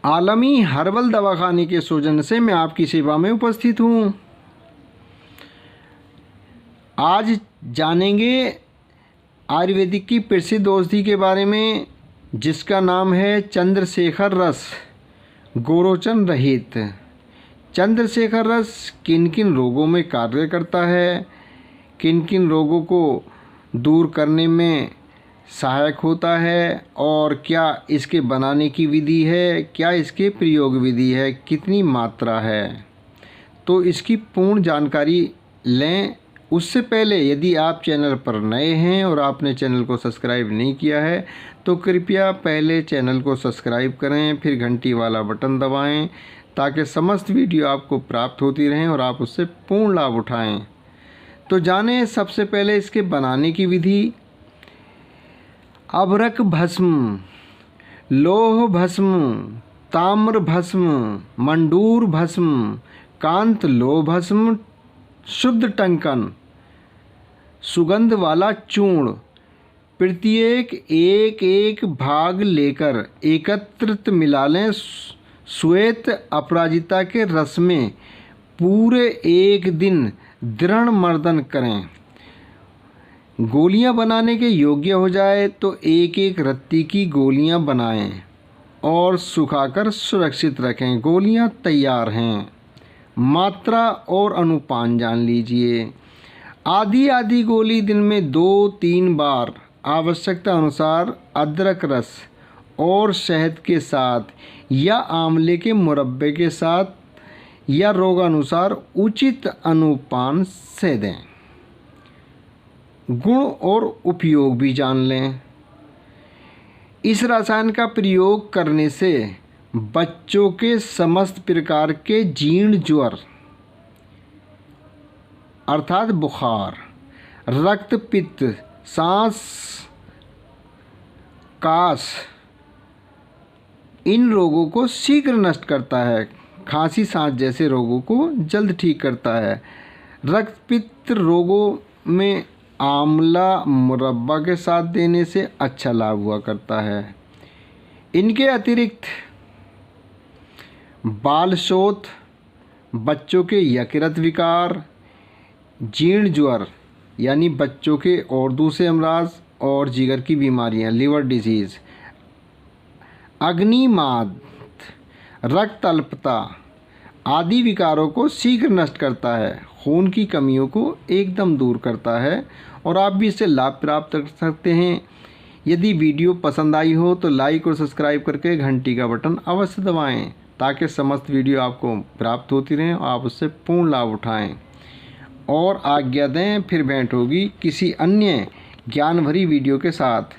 आलमी हर्बल दवाखाने के सौजन्य से मैं आपकी सेवा में उपस्थित हूँ। आज जानेंगे आयुर्वेदिक की प्रसिद्ध औषधि के बारे में, जिसका नाम है चंद्रशेखर रस गोरोचन रहित। चंद्रशेखर रस किन किन रोगों में कार्य करता है, किन किन रोगों को दूर करने में सहायक होता है, और क्या इसके बनाने की विधि है, क्या इसके प्रयोग विधि है, कितनी मात्रा है, तो इसकी पूर्ण जानकारी लें। उससे पहले यदि आप चैनल पर नए हैं और आपने चैनल को सब्सक्राइब नहीं किया है तो कृपया पहले चैनल को सब्सक्राइब करें, फिर घंटी वाला बटन दबाएं, ताकि समस्त वीडियो आपको प्राप्त होती रहें और आप उससे पूर्ण लाभ उठाएं। तो जानें सबसे पहले इसके बनाने की विधि। अभ्रक भस्म, लोह भस्म, ताम्र भस्म, मंडूर भस्म, कांत लोह भस्म, शुद्ध टंकन, सुगंध वाला चूर्ण, प्रत्येक एक एक भाग लेकर एकत्रित मिला लें। श्वेत अपराजिता के रस में पूरे एक दिन दृढ़ मर्दन करें। गोलियां बनाने के योग्य हो जाए तो एक एक रत्ती की गोलियां बनाएं और सुखाकर सुरक्षित रखें। गोलियां तैयार हैं। मात्रा और अनुपान जान लीजिए। आधी गोली दिन में 2-3 बार आवश्यकता अनुसार अदरक रस और शहद के साथ या आंवले के मुरब्बे के साथ या रोगानुसार उचित अनुपान से दें। गुण और उपयोग भी जान लें। इस रसायन का प्रयोग करने से बच्चों के समस्त प्रकार के जीर्ण ज्वर अर्थात बुखार, रक्त पित्त, सांस, कास, इन रोगों को शीघ्र नष्ट करता है। खांसी सांस जैसे रोगों को जल्द ठीक करता है। रक्त पित्त रोगों में आंवला मुरब्बा के साथ देने से अच्छा लाभ हुआ करता है। इनके अतिरिक्त बाल शोथ, बच्चों के यकृत विकार, जीर्ण ज्वर यानी बच्चों के और दूसरे अमराज और जिगर की बीमारियां, लिवर डिजीज़, अग्निमाद, रक्त अल्पता आदि विकारों को शीघ्र नष्ट करता है। खून की कमियों को एकदम दूर करता है और आप भी इससे लाभ प्राप्त कर सकते हैं। यदि वीडियो पसंद आई हो तो लाइक और सब्सक्राइब करके घंटी का बटन अवश्य दबाएं, ताकि समस्त वीडियो आपको प्राप्त होती रहें और आप उससे पूर्ण लाभ उठाएं। और आज्ञा दें, फिर भेंट होगी किसी अन्य ज्ञान भरी वीडियो के साथ।